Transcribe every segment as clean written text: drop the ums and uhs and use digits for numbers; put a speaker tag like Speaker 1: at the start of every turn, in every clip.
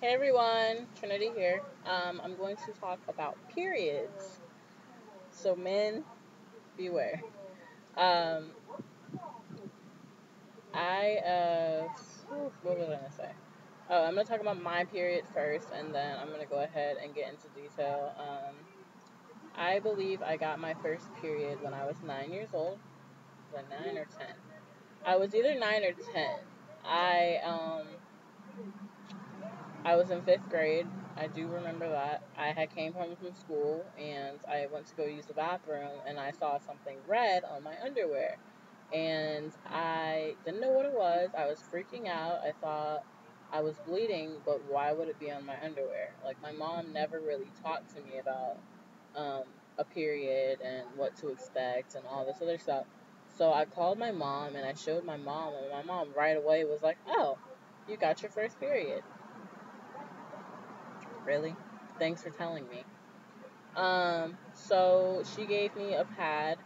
Speaker 1: Hey everyone, Trinity here. I'm going to talk about periods. So men, beware. Um, what was I gonna say? Oh, I'm gonna talk about my period first, and then I'm gonna go ahead and get into detail. I believe I got my first period when I was 9 years old. Was I 9 or 10? I was either 9 or 10. I um I was in fifth grade. I do remember that. I had came home from school and I went to go use the bathroom and I saw something red on my underwear. And I didn't know what it was. I was freaking out. I thought I was bleeding, but why would it be on my underwear? Like, my mom never really talked to me about um, a period and what to expect and all this other stuff. So I called my mom and I showed my mom, and my mom right away was like, "Oh, you got your first period." Really? Thanks for telling me. So she gave me a pad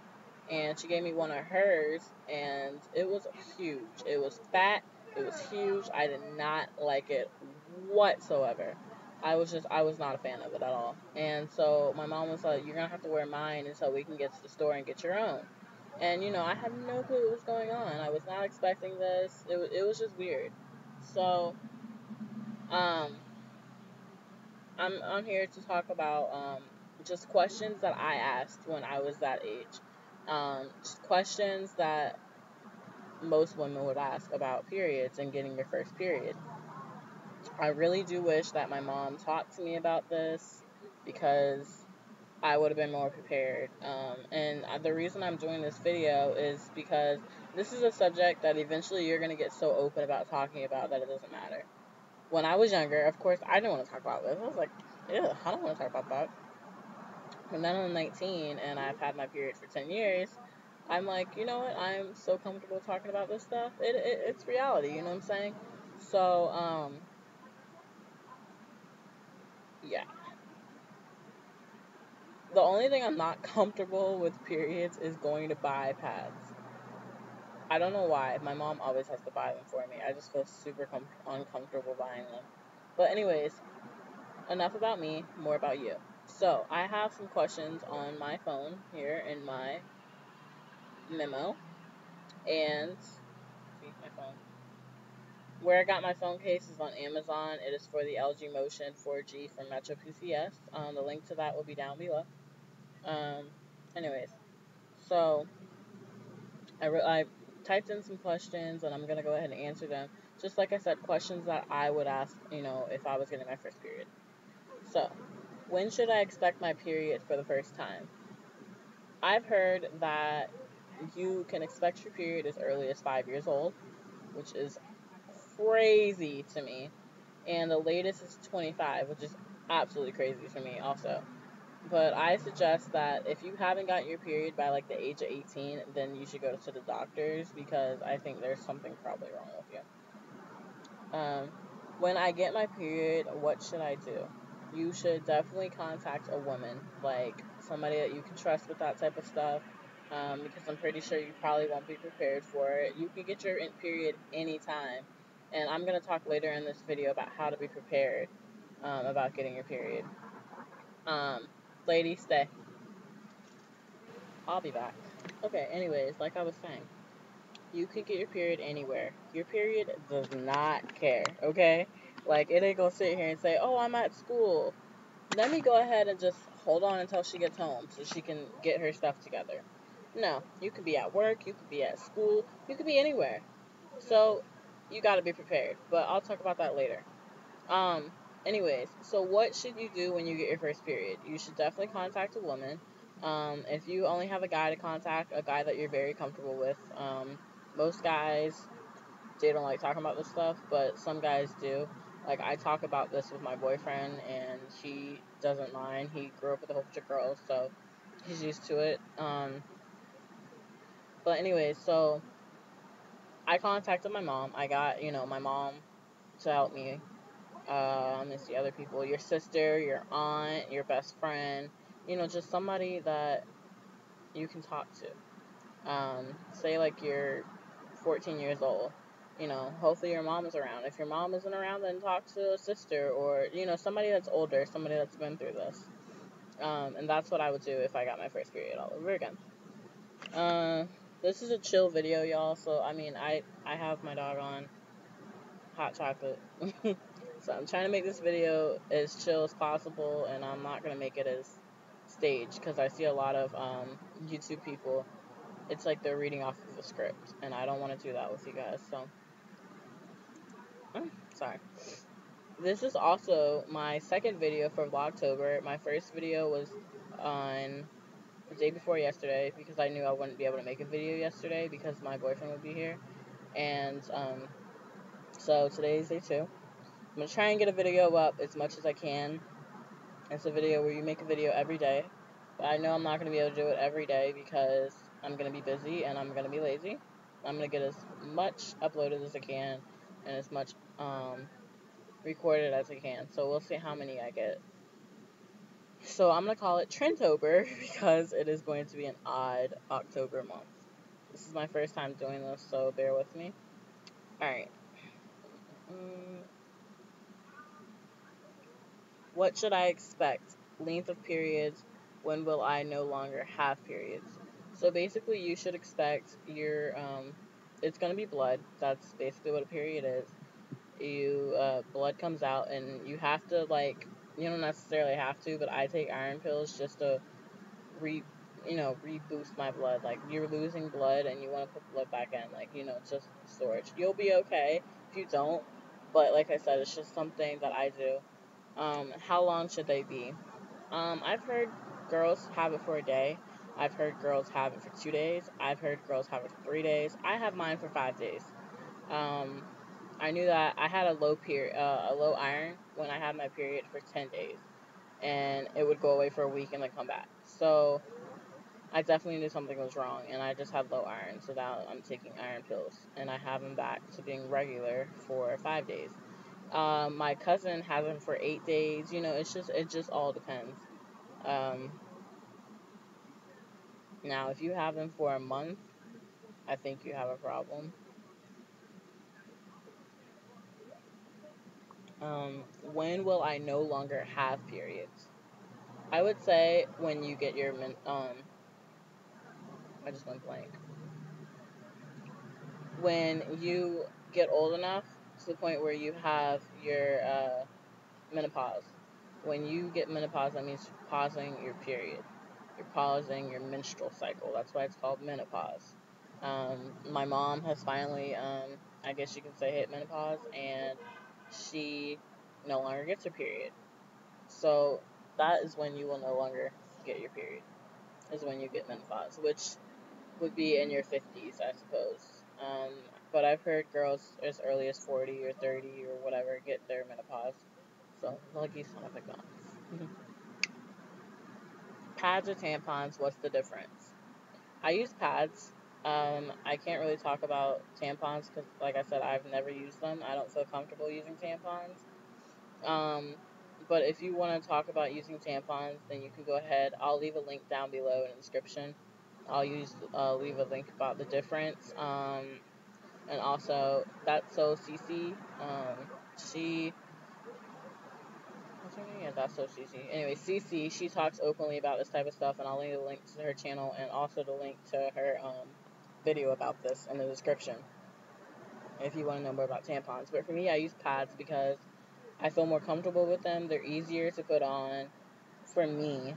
Speaker 1: and she gave me one of hers and it was huge. It was fat, it was huge. I did not like it whatsoever. I was not a fan of it at all. And so my mom was like, "You're gonna have to wear mine until we can get to the store and get your own." And I had no clue what was going on. I was not expecting this. It was just weird. So, um, I'm here to talk about just questions that I asked when I was that age. Just questions that most women would ask about periods and getting your first period. I really do wish that my mom talked to me about this because I would have been more prepared. And the reason I'm doing this video is because this is a subject that eventually you're going to get so open about talking about that it doesn't matter. When I was younger, of course, I didn't want to talk about this. I was like, ew, I don't want to talk about that. But now I'm 19 and I've had my period for 10 years. I'm like, you know what? I'm so comfortable talking about this stuff. It's reality, you know what I'm saying? So, yeah. The only thing I'm not comfortable with periods is going to buy pads. I don't know why. My mom always has to buy them for me. I just feel super uncomfortable buying them. But anyways, enough about me, more about you. So, I have some questions on my phone here in my memo. And, see, my phone. Where I got my phone case is on Amazon. It is for the LG Motion 4G from Metro PCS. The link to that will be down below. Um, anyways, so I typed in some questions and I'm going to go ahead and answer them. Just like I said, questions that I would ask, if I was getting my first period. So, when should I expect my period for the first time? I've heard that you can expect your period as early as 5 years old, which is crazy to me. And the latest is 25, which is absolutely crazy to me also. But I suggest that if you haven't gotten your period by like the age of 18, then you should go to the doctors because I think there's something probably wrong with you. When I get my period, what should I do? You should definitely contact a woman, like somebody that you can trust with that type of stuff, because I'm pretty sure you probably won't be prepared for it. You can get your period anytime, and I'm going to talk later in this video about how to be prepared about getting your period. Um, Ladies, stay. I'll be back. Okay, anyways, like I was saying, you can get your period anywhere. Your period does not care, okay? Like, it ain't gonna sit here and say, "Oh, I'm at school. Let me go ahead and just hold on until she gets home so she can get her stuff together." No, you could be at work, you could be at school, you could be anywhere. So, you gotta be prepared. But I'll talk about that later. Um, anyways, so what should you do when you get your first period? You should definitely contact a woman. If you only have a guy to contact, a guy that you're very comfortable with. Most guys, they don't like talking about this stuff, but some guys do. Like, I talk about this with my boyfriend, and he doesn't mind. He grew up with a whole bunch of girls, so he's used to it. But anyways, so I contacted my mom. I got, my mom to help me. It's the other people, your sister, your aunt, your best friend, just somebody that you can talk to. Say like you're 14 years old You know, hopefully your mom is around. If your mom isn't around, then talk to a sister or, you know, somebody that's older, somebody that's been through this. And that's what I would do if I got my first period all over again. This is a chill video, y'all. So, I mean, I have my dog on hot chocolate. So I'm trying to make this video as chill as possible, and I'm not going to make it as staged, because I see a lot of YouTube people, it's like they're reading off of a script, and I don't want to do that with you guys, so, sorry. This is also my second video for Vlogtober. My first video was on the day before yesterday, because I knew I wouldn't be able to make a video yesterday because my boyfriend would be here, and so today is day 2. I'm going to try and get a video up as much as I can. It's a video where you make a video every day, but I know I'm not going to be able to do it every day because I'm going to be busy and I'm going to be lazy. I'm going to get as much uploaded as I can and as much recorded as I can, so we'll see how many I get. So I'm going to call it Trendtober because it is going to be an odd October month. This is my first time doing this, so bear with me. Alright. What should I expect? Length of periods. When will I no longer have periods? So basically, you should expect your, it's going to be blood. That's basically what a period is. Blood comes out, and you have to, like, you don't necessarily have to, but I take iron pills just to reboost my blood. Like, you're losing blood, and you want to put blood back in, like, just storage. You'll be okay if you don't, but like I said, it's just something that I do. How long should they be? I've heard girls have it for a day. I've heard girls have it for 2 days. I've heard girls have it for 3 days. I have mine for 5 days. I knew that I had a low iron when I had my period for 10 days, and it would go away for a week and then come back. So I definitely knew something was wrong, and I just had low iron. So now I'm taking iron pills, and I have them back to being regular for 5 days. My cousin has them for 8 days. It just all depends. Now, if you have them for a month, I think you have a problem. When will I no longer have periods? I would say when you get your I just went blank. When you get old enough to the point where you have your menopause. When you get menopause, that means pausing your period. You're pausing your menstrual cycle. That's why it's called menopause. My mom has finally, I guess you can say, hit menopause, and she no longer gets her period. So that is when you will no longer get your period, is when you get menopause, which would be in your 50s, I suppose. But I've heard girls as early as 40 or 30 or whatever get their menopause. So, lucky son of a gun. Pads or tampons, what's the difference? I use pads. I can't really talk about tampons because, like I said, I've never used them. I don't feel comfortable using tampons. But if you want to talk about using tampons, then you can go ahead. I'll leave a link down below in the description. I'll leave a link about the difference. And also, that's so CC. She, what's her name? Yeah, that's so CC. Anyway, CC, she talks openly about this type of stuff, and I'll leave a link to her channel and also the link to her video about this in the description if you want to know more about tampons. But for me, I use pads because I feel more comfortable with them. They're easier to put on for me.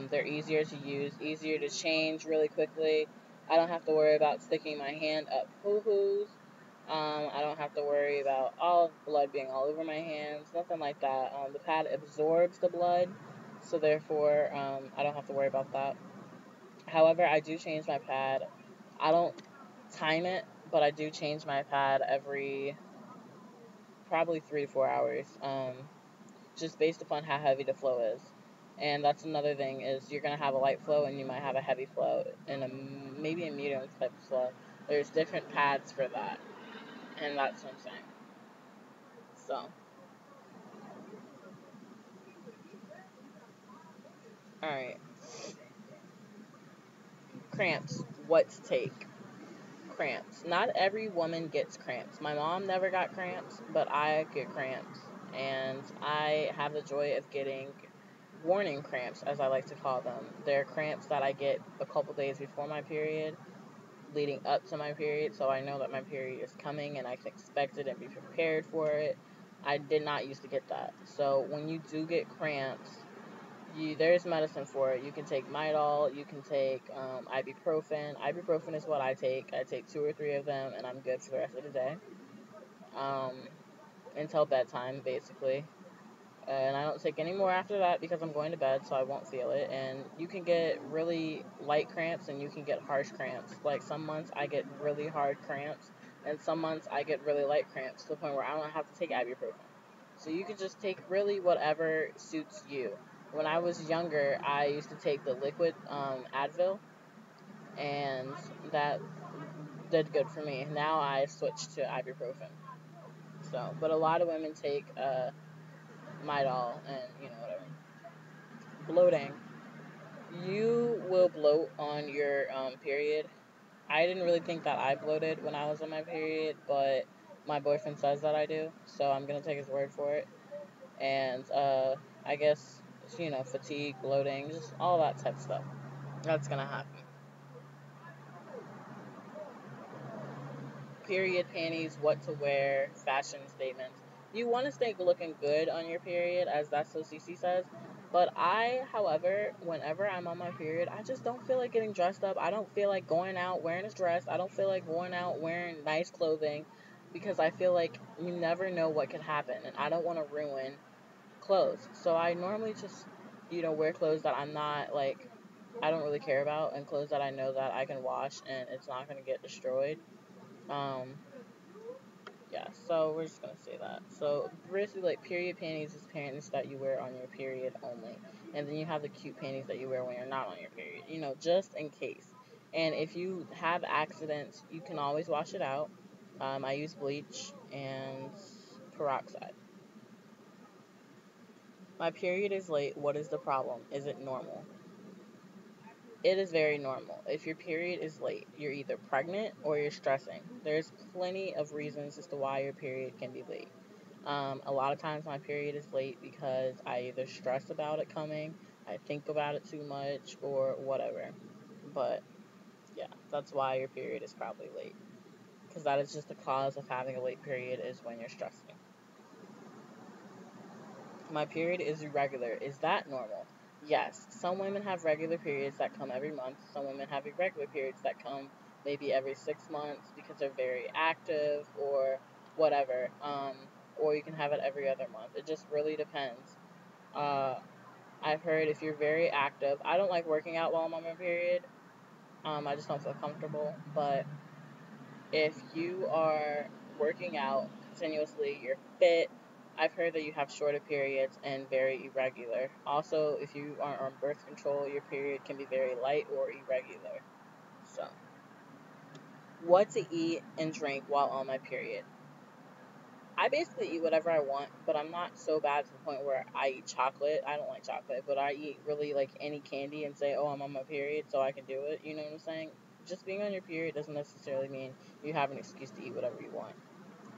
Speaker 1: They're easier to use, easier to change really quickly. I don't have to worry about sticking my hand up hoo-hoos. I don't have to worry about all blood being all over my hands, nothing like that. The pad absorbs the blood, so therefore I don't have to worry about that. However, I do change my pad. I don't time it, but I do change my pad every probably 3 to 4 hours, just based upon how heavy the flow is. And that's another thing, is you're going to have a light flow and you might have a heavy flow and maybe a medium type of flow. There's different pads for that, and that's what I'm saying. So, alright. Cramps, what to take? cramps. Not every woman gets cramps. My mom never got cramps, but I get cramps. And I have the joy of getting warning cramps, as I like to call them. They're cramps that I get a couple days before my period, leading up to my period, so I know that my period is coming and I can expect it and be prepared for it. I did not used to get that. So when you do get cramps, there's medicine for it. You can take Midol, you can take ibuprofen. Ibuprofen is what I take. I take 2 or 3 of them, and I'm good for the rest of the day, um, until bedtime, basically. And I don't take any more after that because I'm going to bed, so I won't feel it. And you can get really light cramps, and you can get harsh cramps. Like, some months I get really hard cramps, and some months I get really light cramps to the point where I don't have to take ibuprofen. So you can just take really whatever suits you. When I was younger, I used to take the liquid Advil, and that did good for me. Now I switched to ibuprofen. So, but a lot of women take Midol and whatever. Bloating. You will bloat on your period. I didn't really think that I bloated when I was on my period, but my boyfriend says that I do, so I'm gonna take his word for it. And I guess fatigue, bloating, just all that type of stuff. That's gonna happen. Period panties, what to wear, fashion statements. You want to stay looking good on your period, as that's what CC says. But I, however, whenever I'm on my period, I just don't feel like getting dressed up. I don't feel like going out wearing a dress. I don't feel like going out wearing nice clothing because I feel like you never know what could happen, and I don't want to ruin clothes. So I normally just, wear clothes that I'm not like, I don't really care about, and clothes that I know that I can wash and it's not going to get destroyed. Um, yeah, so we're just gonna say that. So basically, like, period panties is panties that you wear on your period only, and then you have the cute panties that you wear when you're not on your period. Just in case. And if you have accidents, you can always wash it out. I use bleach and peroxide. My period is late. What is the problem? Is it normal? It is very normal. If your period is late, you're either pregnant or you're stressing. There's plenty of reasons as to why your period can be late. A lot of times my period is late because I either stress about it coming, I think about it too much, or whatever. But yeah, that's why your period is probably late. Because that is just the cause of having a late period, is when you're stressing. My period is irregular. Is that normal? Yes. Some women have regular periods that come every month. Some women have irregular periods that come maybe every 6 months because they're very active or whatever. Or you can have it every other month. It just really depends. Uh, I've heard if you're very active, I don't like working out while I'm on my period. I just don't feel comfortable. But if you are working out continuously, you're fit. I've heard that you have shorter periods and very irregular. Also, if you are on birth control, your period can be very light or irregular. So, what to eat and drink while on my period? I basically eat whatever I want, but I'm not so bad to the point where I eat chocolate. I don't like chocolate, but I eat really like any candy and say, oh, I'm on my period, so I can do it. You know what I'm saying? Just being on your period doesn't necessarily mean you have an excuse to eat whatever you want.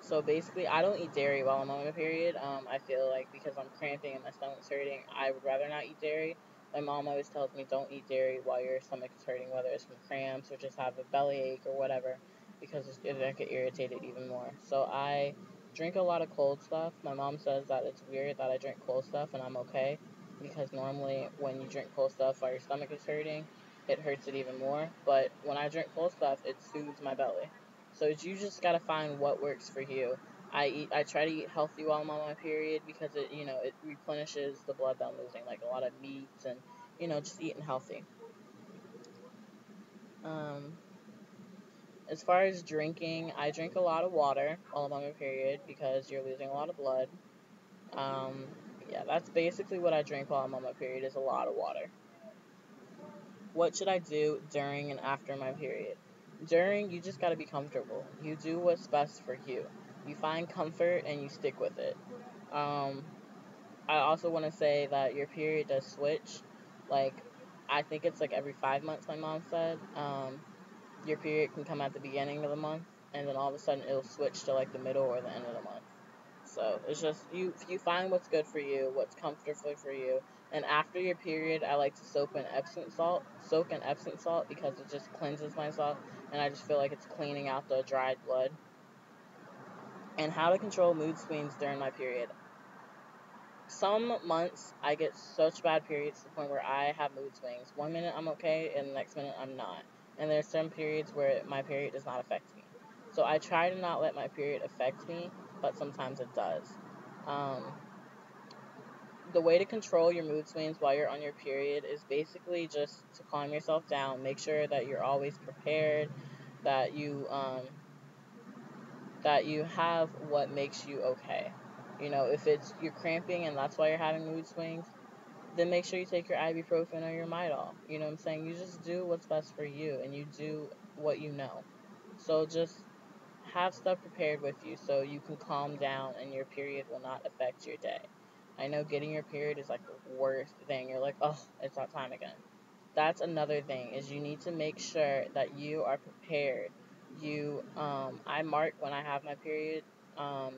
Speaker 1: So basically, I don't eat dairy while I'm on my period. I feel like because I'm cramping and my stomach's hurting, I would rather not eat dairy. My mom always tells me don't eat dairy while your stomach is hurting, whether it's from cramps or just have a bellyache or whatever, because it can get irritated even more. So I drink a lot of cold stuff. My mom says that it's weird that I drink cold stuff and I'm okay, because normally when you drink cold stuff while your stomach is hurting, it hurts it even more. But when I drink cold stuff, it soothes my belly. So you just gotta find what works for you. I try to eat healthy while I'm on my period because it replenishes the blood that I'm losing, like a lot of meats and just eating healthy. Um, as far as drinking, I drink a lot of water while I'm on my period because you're losing a lot of blood. Um, yeah, that's basically what I drink while I'm on my period, is a lot of water. What should I do during and after my period? During, you just got to be comfortable. You do what's best for you. You find comfort and you stick with it. Um, I also want to say that your period does switch. Like, I think it's like every 5 months, my mom said. your period can come at the beginning of the month, and then all of a sudden it'll switch to like the middle or the end of the month. So it's just you find what's good for you, what's comfortable for you. And after your period, I like to soak in Epsom salt because it just cleanses myself, and I just feel like it's cleaning out the dried blood. And how to control mood swings during my period. Some months I get such bad periods to the point where I have mood swings. One minute I'm okay, and the next minute I'm not. And there's some periods where my period does not affect me. So I try to not let my period affect me, but sometimes it does. Um, the way to control your mood swings while you're on your period is basically just to calm yourself down. Make sure that you're always prepared, that you have what makes you okay. If it's you're cramping and that's why you're having mood swings, then make sure you take your ibuprofen or your Midol. You know what I'm saying? You just do what's best for you, and you do what you know. So just have stuff prepared with you so you can calm down and your period will not affect your day. I know getting your period is like the worst thing. You're like, oh, it's that time again. That's another thing, is you need to make sure that you are prepared. I mark when I have my period, um,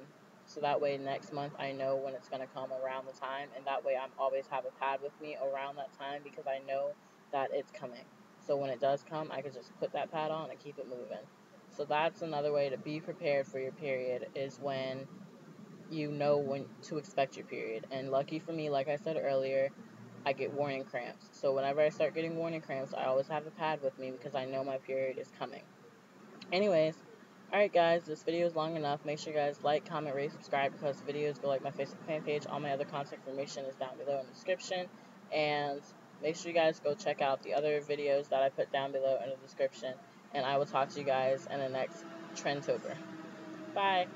Speaker 1: so that way next month I know when it's going to come around the time, and that way I always have a pad with me around that time because I know that it's coming. So when it does come, I can just put that pad on and keep it moving. So that's another way to be prepared for your period, is when you know when to expect your period. And lucky for me, like I said earlier, I get morning cramps. So whenever I start getting morning cramps, I always have a pad with me because I know my period is coming. Anyways, alright guys, this video is long enough. Make sure you guys like, comment, rate, subscribe, because videos go like my Facebook fan page. All my other contact information is down below in the description. And make sure you guys go check out the other videos that I put down below in the description. And I will talk to you guys in the next Trendtober. Bye!